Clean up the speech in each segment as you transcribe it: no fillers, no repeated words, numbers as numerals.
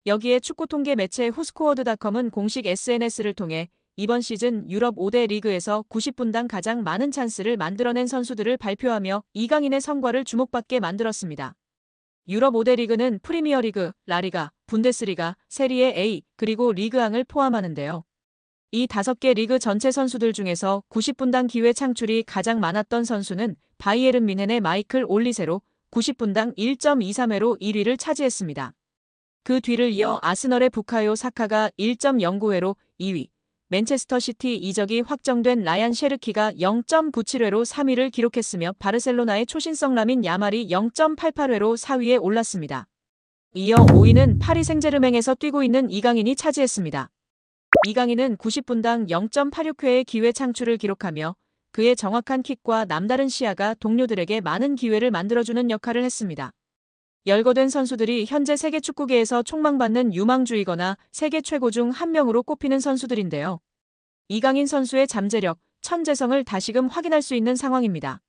여기에 축구 통계 매체 후스코어드닷컴은 공식 SNS를 통해 이번 시즌 유럽 5대 리그에서 90분당 가장 많은 찬스를 만들어낸 선수들을 발표하며 이강인의 성과를 주목받게 만들었습니다. 유럽 5대 리그는 프리미어리그, 라리가, 분데스리가, 세리에 A, 그리고 리그앙을 포함하는데요. 이 5개 리그 전체 선수들 중에서 90분당 기회 창출이 가장 많았던 선수는 바이에른 뮌헨의 마이클 올리세로 90분당 1.23회로 1위를 차지했습니다. 그 뒤를 이어 아스널의 부카요 사카가 1.09회로 2위, 맨체스터 시티 이적이 확정된 라얀 셰르키가 0.97회로 3위를 기록했으며 바르셀로나의 초신성 라민 야말이 0.88회로 4위에 올랐습니다. 이어 5위는 파리 생제르맹에서 뛰고 있는 이강인이 차지했습니다. 이강인은 90분당 0.86회의 기회 창출을 기록하며 그의 정확한 킥과 남다른 시야가 동료들에게 많은 기회를 만들어주는 역할을 했습니다. 열거된 선수들이 현재 세계 축구계에서 촉망받는 유망주이거나 세계 최고 중 한 명으로 꼽히는 선수들인데요. 이강인 선수의 잠재력, 천재성을 다시금 확인할 수 있는 상황입니다.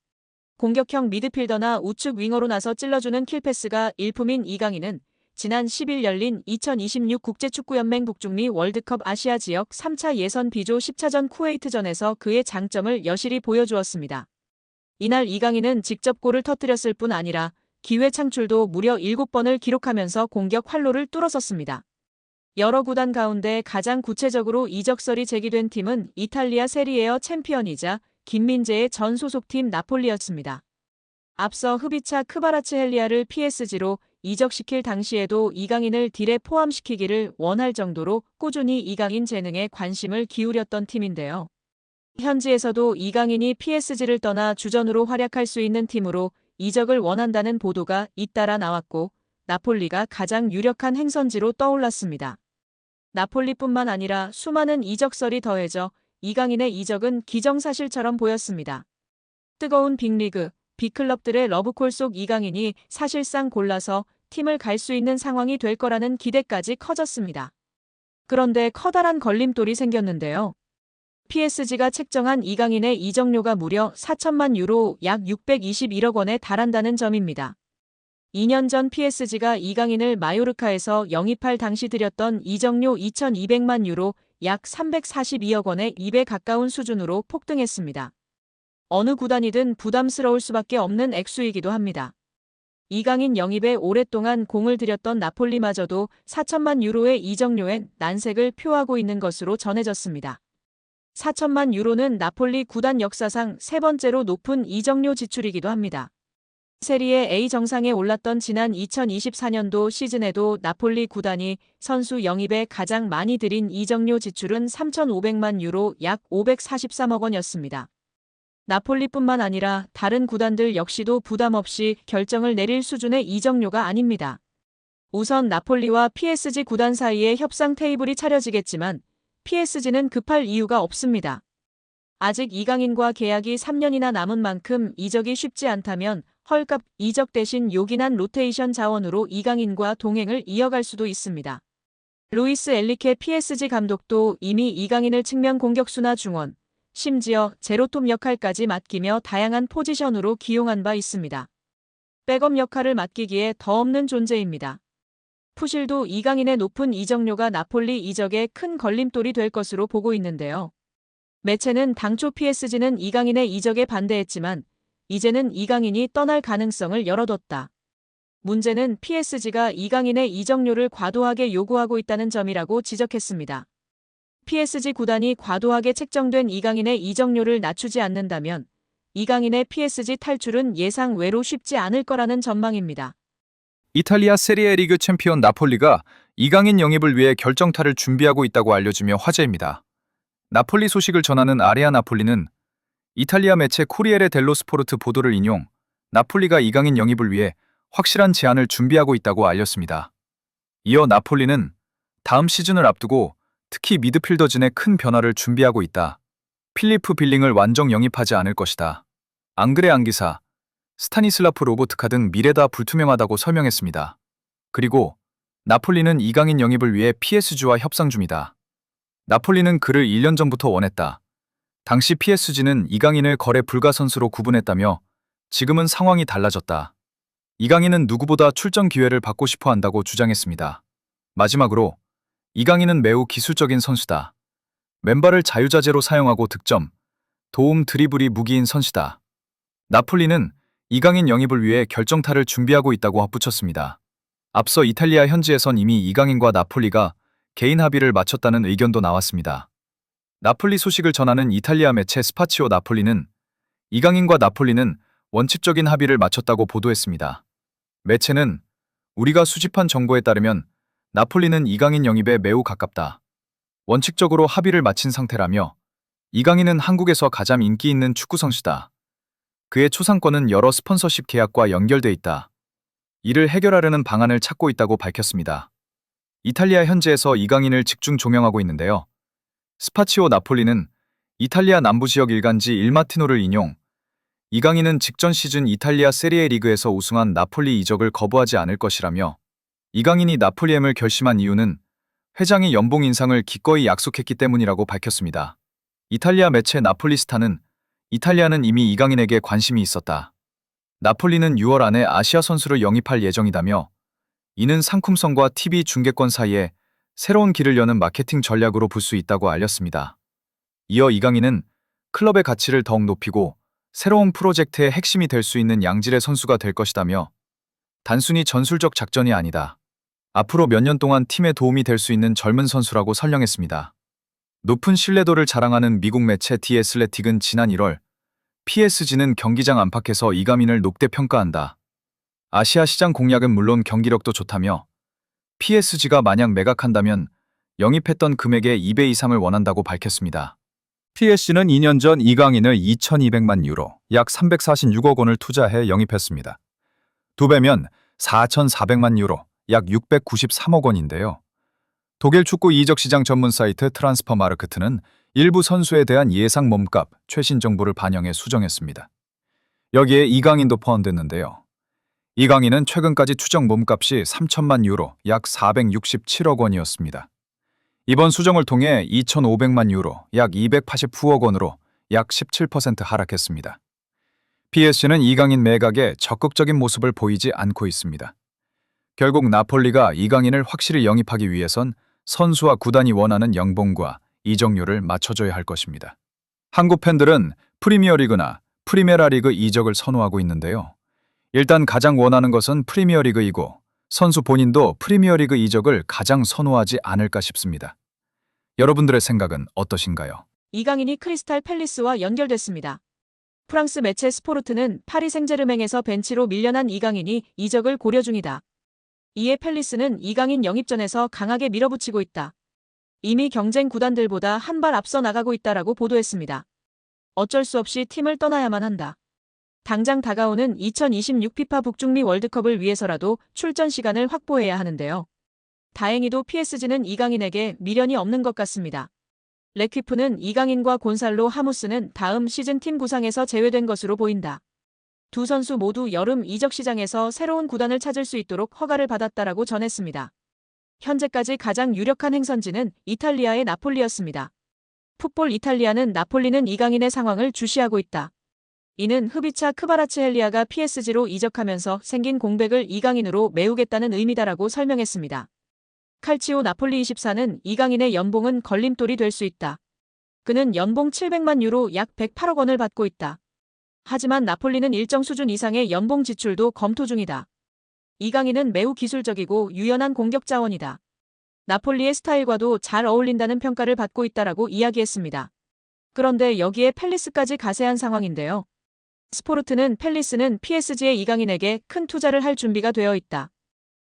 공격형 미드필더나 우측 윙어로 나서 찔러주는 킬패스가 일품인 이강인은 지난 10일 열린 2026 국제축구연맹 북중미 월드컵 아시아 지역 3차 예선 B조 10차전 쿠웨이트전에서 그의 장점을 여실히 보여주었습니다. 이날 이강인은 직접 골을 터뜨렸을 뿐 아니라 기회 창출도 무려 7번을 기록하면서 공격 활로를 뚫어섰습니다. 여러 구단 가운데 가장 구체적으로 이적설이 제기된 팀은 이탈리아 세리에어 챔피언이자 김민재의 전 소속팀 나폴리였습니다. 앞서 흡이차 크바라츠헬리아를 PSG로 이적시킬 당시에도 이강인을 딜에 포함시키기를 원할 정도로 꾸준히 이강인 재능에 관심을 기울였던 팀인데요. 현지에서도 이강인이 PSG를 떠나 주전으로 활약할 수 있는 팀으로 이적을 원한다는 보도가 잇따라 나왔고 나폴리가 가장 유력한 행선지로 떠올랐습니다. 나폴리뿐만 아니라 수많은 이적설이 더해져 이강인의 이적은 기정사실처럼 보였습니다. 뜨거운 빅리그, 빅클럽들의 러브콜 속 이강인이 사실상 골라서 팀을 갈 수 있는 상황이 될 거라는 기대까지 커졌습니다. 그런데 커다란 걸림돌이 생겼는데요. PSG가 책정한 이강인의 이적료가 무려 4천만 유로 약 621억 원에 달한다는 점입니다. 2년 전 PSG가 이강인을 마요르카에서 영입할 당시 들였던 이적료 2,200만 유로 약 342억 원에 2배 가까운 수준으로 폭등했습니다. 어느 구단이든 부담스러울 수밖에 없는 액수이기도 합니다. 이강인 영입에 오랫동안 공을 들였던 나폴리마저도 4천만 유로의 이적료엔 난색을 표하고 있는 것으로 전해졌습니다. 4천만 유로는 나폴리 구단 역사상 세 번째로 높은 이적료 지출이기도 합니다. 세리에 A 정상에 올랐던 지난 2024년도 시즌에도 나폴리 구단이 선수 영입에 가장 많이 들인 이적료 지출은 3,500만 유로 약 543억 원이었습니다. 나폴리뿐만 아니라 다른 구단들 역시도 부담 없이 결정을 내릴 수준의 이적료가 아닙니다. 우선 나폴리와 PSG 구단 사이에 협상 테이블이 차려지겠지만 PSG는 급할 이유가 없습니다. 아직 이강인과 계약이 3년이나 남은 만큼 이적이 쉽지 않다면 헐값 이적 대신 요긴한 로테이션 자원으로 이강인과 동행을 이어갈 수도 있습니다. 루이스 엘리케 PSG 감독도 이미 이강인을 측면 공격수나 중원, 심지어 제로톱 역할까지 맡기며 다양한 포지션으로 기용한 바 있습니다. 백업 역할을 맡기기에 더 없는 존재입니다. 푸실도 이강인의 높은 이적료가 나폴리 이적에 큰 걸림돌이 될 것으로 보고 있는데요. 매체는 당초 PSG는 이강인의 이적에 반대했지만 이제는 이강인이 떠날 가능성을 열어뒀다. 문제는 PSG가 이강인의 이적료를 과도하게 요구하고 있다는 점이라고 지적했습니다. PSG 구단이 과도하게 책정된 이강인의 이적료를 낮추지 않는다면 이강인의 PSG 탈출은 예상 외로 쉽지 않을 거라는 전망입니다. 이탈리아 세리에 리그 챔피언 나폴리가 이강인 영입을 위해 결정타를 준비하고 있다고 알려지며 화제입니다. 나폴리 소식을 전하는 아레아 나폴리는 이탈리아 매체 코리에레 델로 스포르트 보도를 인용 나폴리가 이강인 영입을 위해 확실한 제안을 준비하고 있다고 알렸습니다. 이어 나폴리는 다음 시즌을 앞두고 특히 미드필더진에 큰 변화를 준비하고 있다. 필리프 빌링을 완전 영입하지 않을 것이다. 앙그레 안기사, 스타니슬라프 로보트카 등 미래다 불투명하다고 설명했습니다. 그리고 나폴리는 이강인 영입을 위해 PSG와 협상 중이다. 나폴리는 그를 1년 전부터 원했다. 당시 PSG는 이강인을 거래 불가 선수로 구분했다며 지금은 상황이 달라졌다. 이강인은 누구보다 출전 기회를 받고 싶어 한다고 주장했습니다. 마지막으로 이강인은 매우 기술적인 선수다. 왼발을 자유자재로 사용하고 득점, 도움 드리블이 무기인 선수다. 나폴리는 이강인 영입을 위해 결정타를 준비하고 있다고 덧붙였습니다. 앞서 이탈리아 현지에선 이미 이강인과 나폴리가 개인 합의를 마쳤다는 의견도 나왔습니다. 나폴리 소식을 전하는 이탈리아 매체 스파치오 나폴리는 이강인과 나폴리는 원칙적인 합의를 마쳤다고 보도했습니다. 매체는 우리가 수집한 정보에 따르면 나폴리는 이강인 영입에 매우 가깝다. 원칙적으로 합의를 마친 상태라며 이강인은 한국에서 가장 인기 있는 축구 선수다. 그의 초상권은 여러 스폰서십 계약과 연결돼 있다. 이를 해결하려는 방안을 찾고 있다고 밝혔습니다. 이탈리아 현지에서 이강인을 집중 조명하고 있는데요. 스파치오 나폴리는 이탈리아 남부 지역 일간지 일마티노를 인용, 이강인은 직전 시즌 이탈리아 세리에 리그에서 우승한 나폴리 이적을 거부하지 않을 것이라며 이강인이 나폴리엠을 결심한 이유는 회장이 연봉 인상을 기꺼이 약속했기 때문이라고 밝혔습니다. 이탈리아 매체 나폴리스타는 이탈리아는 이미 이강인에게 관심이 있었다. 나폴리는 6월 안에 아시아 선수를 영입할 예정이다며 이는 상품성과 TV 중계권 사이에 새로운 길을 여는 마케팅 전략으로 볼 수 있다고 알렸습니다. 이어 이강인은 클럽의 가치를 더욱 높이고 새로운 프로젝트의 핵심이 될 수 있는 양질의 선수가 될 것이다며 단순히 전술적 작전이 아니다. 앞으로 몇 년 동안 팀에 도움이 될 수 있는 젊은 선수라고 설명했습니다. 높은 신뢰도를 자랑하는 미국 매체 디 애슬레틱은 지난 1월 PSG는 경기장 안팎에서 이강인을 높게 평가한다. 아시아 시장 공략은 물론 경기력도 좋다며 PSG가 만약 매각한다면 영입했던 금액의 2배 이상을 원한다고 밝혔습니다. PSG는 2년 전 이강인을 2,200만 유로, 약 346억 원을 투자해 영입했습니다. 2배면 4,400만 유로, 약 693억 원인데요. 독일 축구 이적 시장 전문 사이트 트란스퍼마르크트는 일부 선수에 대한 예상 몸값, 최신 정보를 반영해 수정했습니다. 여기에 이강인도 포함됐는데요. 이강인은 최근까지 추정 몸값이 3천만 유로, 약 467억 원이었습니다. 이번 수정을 통해 2,500만 유로, 약 289억 원으로 약 17% 하락했습니다. PSG는 이강인 매각에 적극적인 모습을 보이지 않고 있습니다. 결국 나폴리가 이강인을 확실히 영입하기 위해선 선수와 구단이 원하는 연봉과 이적료를 맞춰줘야 할 것입니다. 한국 팬들은 프리미어리그나 프리메라리그 이적을 선호하고 있는데요. 일단 가장 원하는 것은 프리미어리그이고 선수 본인도 프리미어리그 이적을 가장 선호하지 않을까 싶습니다. 여러분들의 생각은 어떠신가요? 이강인이 크리스탈 팰리스와 연결됐습니다. 프랑스 매체 스포르트는 파리 생제르맹에서 벤치로 밀려난 이강인이 이적을 고려 중이다. 이에 팰리스는 이강인 영입전에서 강하게 밀어붙이고 있다. 이미 경쟁 구단들보다 한 발 앞서 나가고 있다라고 보도했습니다. 어쩔 수 없이 팀을 떠나야만 한다. 당장 다가오는 2026 피파 북중미 월드컵을 위해서라도 출전 시간을 확보해야 하는데요. 다행히도 PSG는 이강인에게 미련이 없는 것 같습니다. 레퀴프는 이강인과 곤살로 하무스는 다음 시즌 팀 구상에서 제외된 것으로 보인다. 두 선수 모두 여름 이적 시장에서 새로운 구단을 찾을 수 있도록 허가를 받았다라고 전했습니다. 현재까지 가장 유력한 행선지는 이탈리아의 나폴리였습니다. 풋볼 이탈리아는 나폴리는 이강인의 상황을 주시하고 있다. 이는 흐비차 크바라츠헬리아가 PSG로 이적하면서 생긴 공백을 이강인으로 메우겠다는 의미다라고 설명했습니다. 칼치오 나폴리 24는 이강인의 연봉은 걸림돌이 될 수 있다. 그는 연봉 700만 유로 약 108억 원을 받고 있다. 하지만 나폴리는 일정 수준 이상의 연봉 지출도 검토 중이다. 이강인은 매우 기술적이고 유연한 공격 자원이다. 나폴리의 스타일과도 잘 어울린다는 평가를 받고 있다라고 이야기했습니다. 그런데 여기에 팰리스까지 가세한 상황인데요. 스포르트는 팰리스는 PSG의 이강인에게 큰 투자를 할 준비가 되어 있다.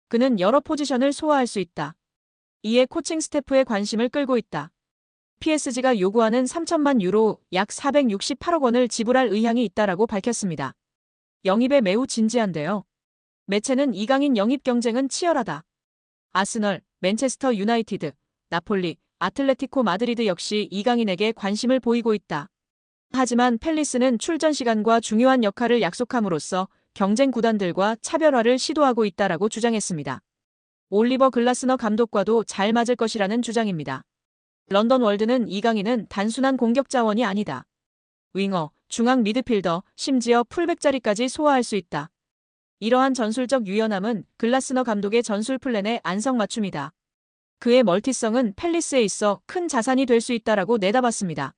그는 여러 포지션을 소화할 수 있다. 이에 코칭 스태프의 관심을 끌고 있다. PSG가 요구하는 3천만 유로 약 468억 원을 지불할 의향이 있다라고 밝혔습니다. 영입에 매우 진지한데요. 매체는 이강인 영입 경쟁은 치열하다. 아스널, 맨체스터 유나이티드, 나폴리, 아틀레티코 마드리드 역시 이강인에게 관심을 보이고 있다. 하지만 팰리스는 출전 시간과 중요한 역할을 약속함으로써 경쟁 구단들과 차별화를 시도하고 있다라고 주장했습니다. 올리버 글라스너 감독과도 잘 맞을 것이라는 주장입니다. 런던 월드는 이강인은 단순한 공격 자원이 아니다. 윙어, 중앙 미드필더, 심지어 풀백 자리까지 소화할 수 있다. 이러한 전술적 유연함은 글라스너 감독의 전술 플랜의 안성맞춤이다. 그의 멀티성은 팰리스에 있어 큰 자산이 될 수 있다라고 내다봤습니다.